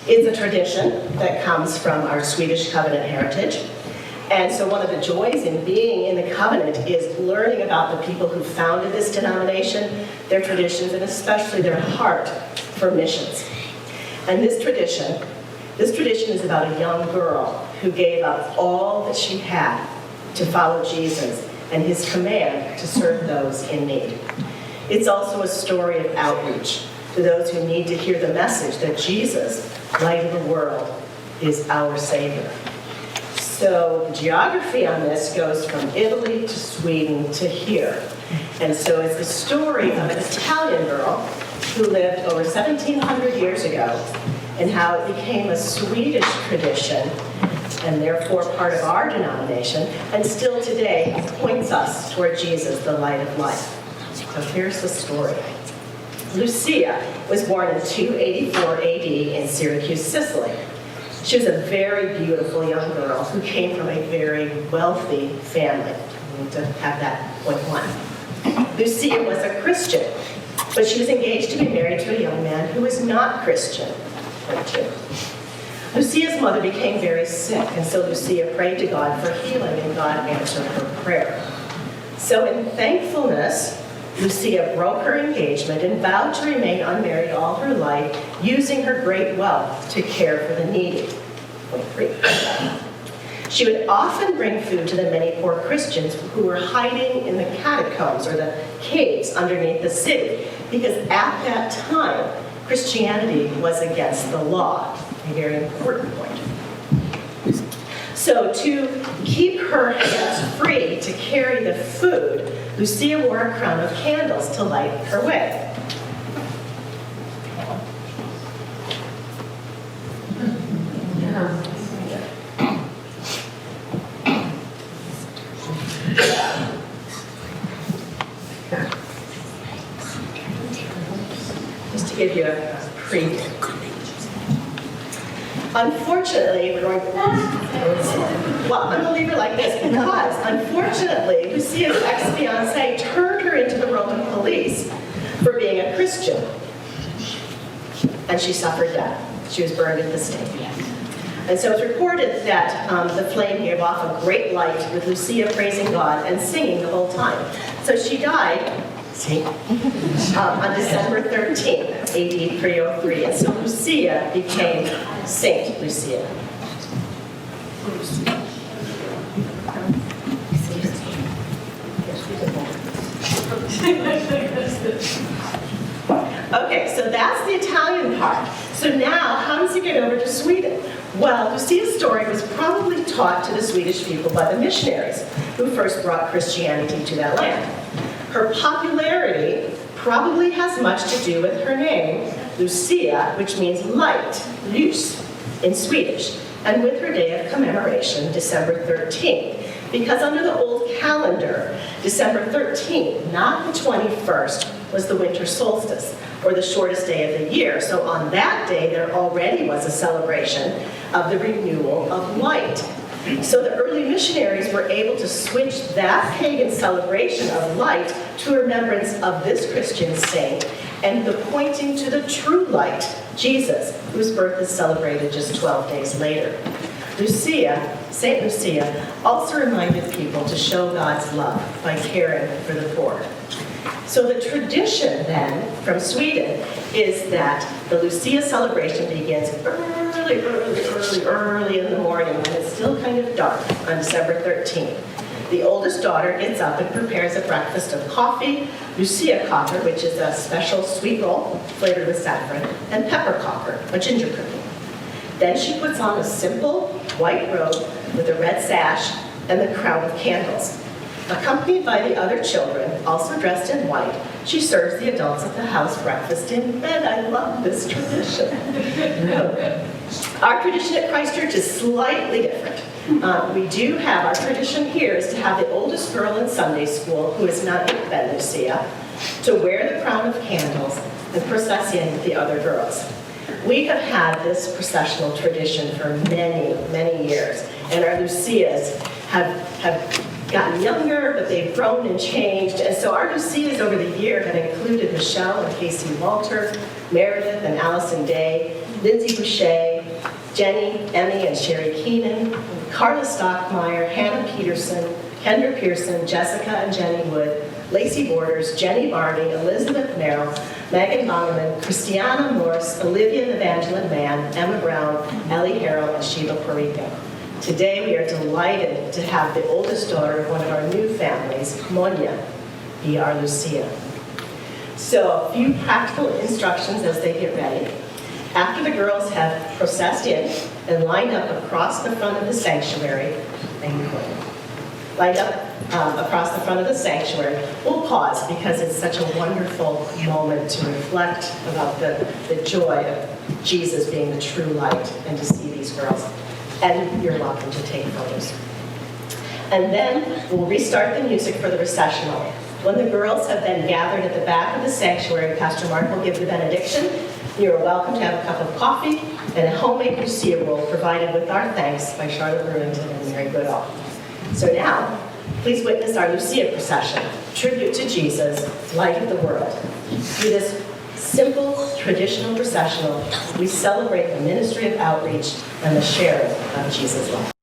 It's a tradition that comes from our Swedish covenant heritage. And so one of the joys in being in the covenant is learning about the people who founded this denomination, their traditions, and especially their heart for missions. And this tradition is about a young girl who gave up all that she had to follow Jesus and his command to serve those in need. It's also a story of outreach to those who need to hear the message that Jesus, light of the world, is our Savior. So the geography on this goes from Italy to Sweden to here. And so it's the story of an Italian girl who lived over 1,700 years ago and how it became a Swedish tradition and therefore part of our denomination, and still today points us toward Jesus, the light of life. So here's the story. Lucia was born in 284 AD in Syracuse, Sicily. She was a very beautiful young girl who came from a very wealthy family. We need to have that point one. Lucia was a Christian, but she was engaged to be married to a young man who was not Christian. Point two. Lucia's mother became very sick, and so Lucia prayed to God for healing, and God answered her prayer. So in thankfulness, Lucia broke her engagement and vowed to remain unmarried all her life, using her great wealth to care for the needy. Point three. She would often bring food to the many poor Christians who were hiding in the catacombs or the caves underneath the city, because at that time, Christianity was against the law, a very important point. So to keep her hands free to carry the food, Lucia wore a crown of candles to light her way. Just to give you a preview. Unfortunately, we're going to, well, I'm going to leave her like this because, unfortunately, Lucia's ex-fiancé turned her into the Roman police for being a Christian. And she suffered death. She was burned at the stake. And so it's reported that the flame gave off a great light with Lucia praising God and singing the whole time. So she died on December 13th, AD 303. And so Lucia became Saint Lucia. Okay, so that's the Italian part. So now, how does it get over to Sweden? Well, Lucia's story was probably taught to the Swedish people by the missionaries who first brought Christianity to that land. Her popularity probably has much to do with her name, Lucia, which means light, ljus, in Swedish, and with her day of commemoration, December 13th. Because under the old calendar, December 13th, not the 21st, was the winter solstice, or the shortest day of the year. So on that day, there already was a celebration of the renewal of light. So the early missionaries were able to switch that pagan celebration of light to remembrance of this Christian saint and the pointing to the true light, Jesus, whose birth is celebrated just 12 days later. Lucia, Saint Lucia, also reminded people to show God's love by caring for the poor. So the tradition then from Sweden is that the Lucia celebration begins early in the morning when it's still kind of dark on December 13th. The oldest daughter gets up and prepares a breakfast of coffee, Lucia cocker, which is a special sweet roll flavored with saffron, and pepper cocker, a ginger cookie. Then she puts on a simple white robe with a red sash and the crown of candles. Accompanied by the other children, also dressed in white, she serves the adults at the house breakfast in bed. I love this tradition. Our tradition at Christchurch is slightly different. We do have, our tradition here is to have the oldest girl in Sunday school, who is not yet Lucia, to wear the crown of candles and procession with the other girls. We have had this processional tradition for many, many years, and our Lucias have gotten younger, but they've grown and changed. And so our Lucias over the year have included Michelle and Casey Walter, Meredith and Allison Day, Lindsay Boucher, Jenny, Emmy, and Sherry Keenan, Carla Stockmeyer, Hannah Peterson, Kendra Pearson, Jessica and Jenny Wood, Lacey Borders, Jenny Barney, Elizabeth Merrill, Megan Bongerman, Christiana Morse, Olivia Evangeline Mann, Emma Brown, Ellie Harrell, and Sheila Perico. Today we are delighted to have the oldest daughter of one of our new families, Monia, be our Lucia. So a few practical instructions as they get ready. After the girls have processed in and lined up across the front of the sanctuary, across the front of the sanctuary, we'll pause because it's such a wonderful moment to reflect about the joy of Jesus being the true light and to see these girls. And you're welcome to take photos. And then we'll restart the music for the processional. When the girls have then gathered at the back of the sanctuary, Pastor Mark will give the benediction. You're welcome to have a cup of coffee and a homemade Lucia roll provided with our thanks by Charlotte Brewington and Mary Goodall. So now, please witness our Lucia procession, tribute to Jesus, light of the world. Through this simple, traditional processional, we celebrate the ministry of outreach and the sharing of Jesus' love.